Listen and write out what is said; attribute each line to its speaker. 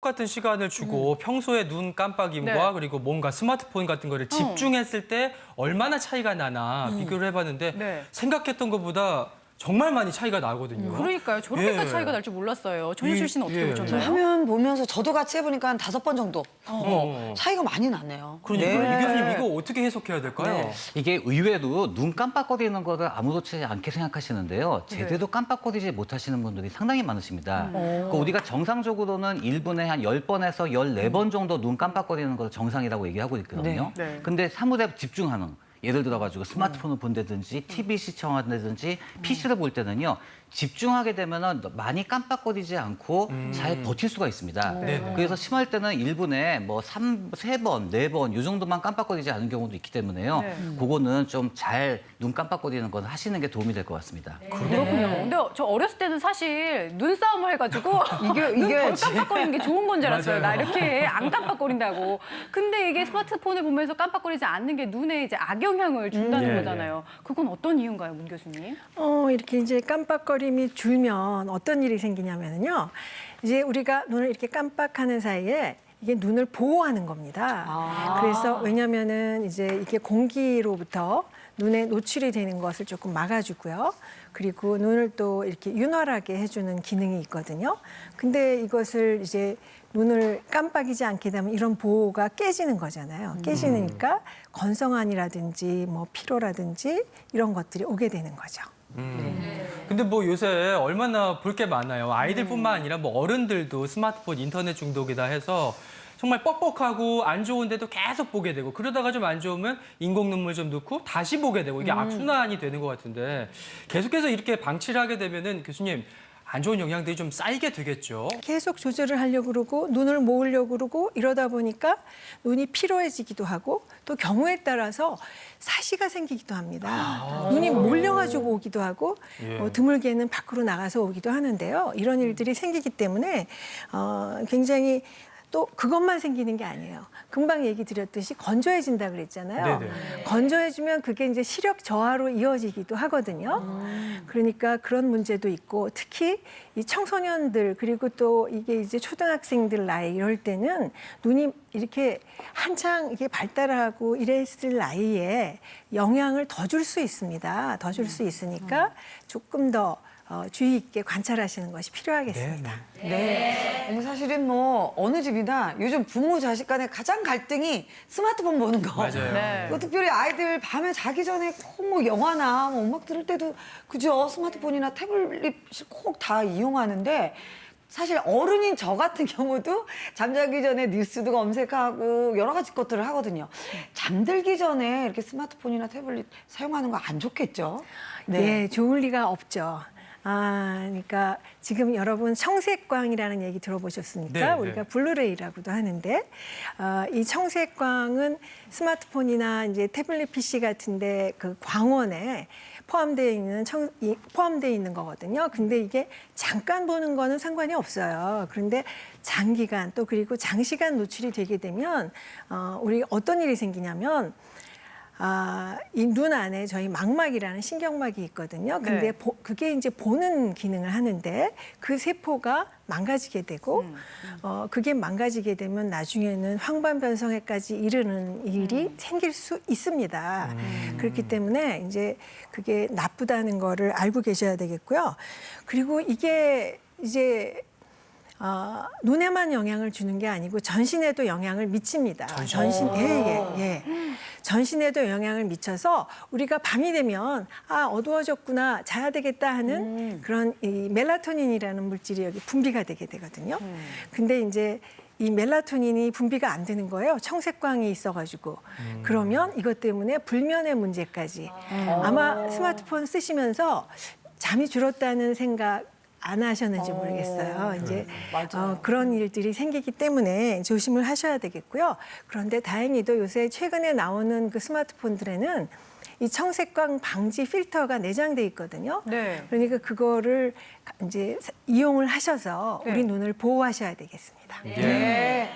Speaker 1: 똑같은 시간을 주고 평소에 눈 깜빡임과
Speaker 2: 네.
Speaker 1: 그리고 뭔가 스마트폰 같은 거를 집중했을 때 얼마나 차이가 나나 비교를 해봤는데
Speaker 2: 네.
Speaker 1: 생각했던 것보다 정말 많이 차이가 나거든요.
Speaker 2: 그러니까요. 저렇게까지
Speaker 1: 예.
Speaker 2: 차이가 날 줄 몰랐어요. 전유실 씨는 어떻게
Speaker 1: 예.
Speaker 2: 보셨나요?
Speaker 3: 화면 보면서 저도 같이 해보니까 한 5번 정도
Speaker 1: 어.
Speaker 3: 차이가 많이 나네요.
Speaker 1: 그러니까
Speaker 3: 네.
Speaker 1: 이 교수님 이거 어떻게 해석해야 될까요?
Speaker 3: 네.
Speaker 4: 이게 의외로 눈 깜빡거리는 거를 아무렇지 않게 생각하시는데요. 제대로 깜빡거리지 못하시는 분들이 상당히 많으십니다. 그러니까 우리가 정상적으로는 1분에 한 10번에서 14번 정도 눈 깜빡거리는 걸 정상이라고 얘기하고 있거든요.
Speaker 2: 네. 네.
Speaker 4: 근데 사물에 집중하는 예를 들어가지고 스마트폰을 본다든지 TV 시청한다든지 PC를 볼 때는요. 집중하게 되면은 많이 깜빡거리지 않고 잘 버틸 수가 있습니다.
Speaker 1: 네네.
Speaker 4: 그래서 심할 때는 1분에 뭐 3번, 4번 이 정도만 깜빡거리지 않은 경우도 있기 때문에요.
Speaker 2: 네.
Speaker 4: 그거는 좀 잘 눈 깜빡거리는 건 하시는 게 도움이 될 것 같습니다.
Speaker 2: 그렇군요. 근데 저 어렸을 때는 사실 눈싸움을 해가지고 눈
Speaker 3: 이겨야지.
Speaker 2: 덜 깜빡거리는 게 좋은 건 줄 알았어요.
Speaker 1: 맞아요.
Speaker 2: 나 이렇게 안 깜빡거린다고. 근데 이게 스마트폰을 보면서 깜빡거리지 않는 게 눈에 이제 악영향을 준다는
Speaker 1: 예,
Speaker 2: 거잖아요. 그건 어떤 이유인가요, 문 교수님?
Speaker 5: 이렇게 이제 깜빡거림이 줄면 어떤 일이 생기냐면요. 이제 우리가 눈을 이렇게 깜빡하는 사이에 이게 눈을 보호하는 겁니다. 그래서 왜냐면은 이제 이게 공기로부터 눈에 노출이 되는 것을 조금 막아주고요. 그리고 눈을 또 이렇게 윤활하게 해주는 기능이 있거든요. 근데 이것을 이제 눈을 깜빡이지 않게 되면 이런 보호가 깨지는 거잖아요. 깨지니까 건성함이라든지 뭐 피로라든지 이런 것들이 오게 되는 거죠.
Speaker 1: 근데 뭐 요새 얼마나 볼 게 많아요. 아이들뿐만 아니라 뭐 어른들도 스마트폰 인터넷 중독이다 해서 정말 뻑뻑하고 안 좋은데도 계속 보게 되고 그러다가 좀 안 좋으면 인공 눈물 좀 넣고 다시 보게 되고 이게 악순환이 되는 것 같은데 계속해서 이렇게 방치를 하게 되면은 교수님 안 좋은 영향들이 좀 쌓이게 되겠죠.
Speaker 5: 계속 조절을 하려고 그러고 눈을 모으려고 그러고 이러다 보니까 눈이 피로해지기도 하고 또 경우에 따라서 사시가 생기기도 합니다. 눈이 몰려가지고 오기도 하고
Speaker 1: 예.
Speaker 5: 드물게는 밖으로 나가서 오기도 하는데요. 이런 일들이 생기기 때문에 굉장히 또 그것만 생기는 게 아니에요. 금방 얘기 드렸듯이 건조해진다 그랬잖아요.
Speaker 1: 네네.
Speaker 5: 건조해지면 그게 이제 시력 저하로 이어지기도 하거든요. 그러니까 그런 문제도 있고 특히 이 청소년들 그리고 또 이게 이제 초등학생들 나이 이럴 때는 눈이 이렇게 한창 이게 발달하고 이랬을 나이에 영향을 더 줄 수 있습니다. 더 줄 수 있으니까 조금 더 주의 있게 관찰하시는 것이 필요하겠습니다.
Speaker 3: 네. 사실은 뭐 어느 집이나 요즘 부모 자식 간의 가장 갈등이 스마트폰 보는 거.
Speaker 1: 맞아요.
Speaker 2: 네.
Speaker 3: 그 특별히 아이들 밤에 자기 전에 꼭 뭐 영화나 뭐 음악 들을 때도 그죠? 스마트폰이나 태블릿을 꼭 다 이용하는데 사실 어른인 저 같은 경우도 잠자기 전에 뉴스도 검색하고 여러 가지 것들을 하거든요. 잠들기 전에 이렇게 스마트폰이나 태블릿 사용하는 거 안 좋겠죠?
Speaker 5: 네, 좋을 리가 없죠. 그러니까 지금 여러분 청색광이라는 얘기 들어보셨습니까?
Speaker 1: 네, 네.
Speaker 5: 우리가 블루레이라고도 하는데 이 청색광은 스마트폰이나 이제 태블릿 PC 같은데 그 광원에 포함되어 있는 거거든요. 근데 이게 잠깐 보는 거는 상관이 없어요. 그런데 장기간 또 그리고 장시간 노출이 되게 되면 우리 어떤 일이 생기냐면 이 눈 안에 저희 망막이라는 신경막이 있거든요. 근데
Speaker 2: 네.
Speaker 5: 그게 이제 보는 기능을 하는데 그 세포가 망가지게 되고 그게 망가지게 되면 나중에는 황반변성에까지 이르는 일이 생길 수 있습니다. 그렇기 때문에 이제 그게 나쁘다는 거를 알고 계셔야 되겠고요. 그리고 이게 이제 눈에만 영향을 주는 게 아니고 전신에도 영향을 미칩니다. 예. 전신에도 영향을 미쳐서 우리가 밤이 되면 어두워졌구나 자야 되겠다 하는 그런 이 멜라토닌이라는 물질이 여기 분비가 되게 되거든요. 근데 이제 이 멜라토닌이 분비가 안 되는 거예요. 청색광이 있어가지고. 그러면 이것 때문에 불면의 문제까지. 아마 스마트폰 쓰시면서 잠이 줄었다는 생각 안 하셨는지 모르겠어요. 이제 그런 일들이 생기기 때문에 조심을 하셔야 되겠고요. 그런데 다행히도 요새 최근에 나오는 그 스마트폰들에는 이 청색광 방지 필터가 내장돼 있거든요.
Speaker 2: 네.
Speaker 5: 그러니까 그거를 이제 이용을 하셔서 우리 눈을 보호하셔야 되겠습니다.
Speaker 1: 예.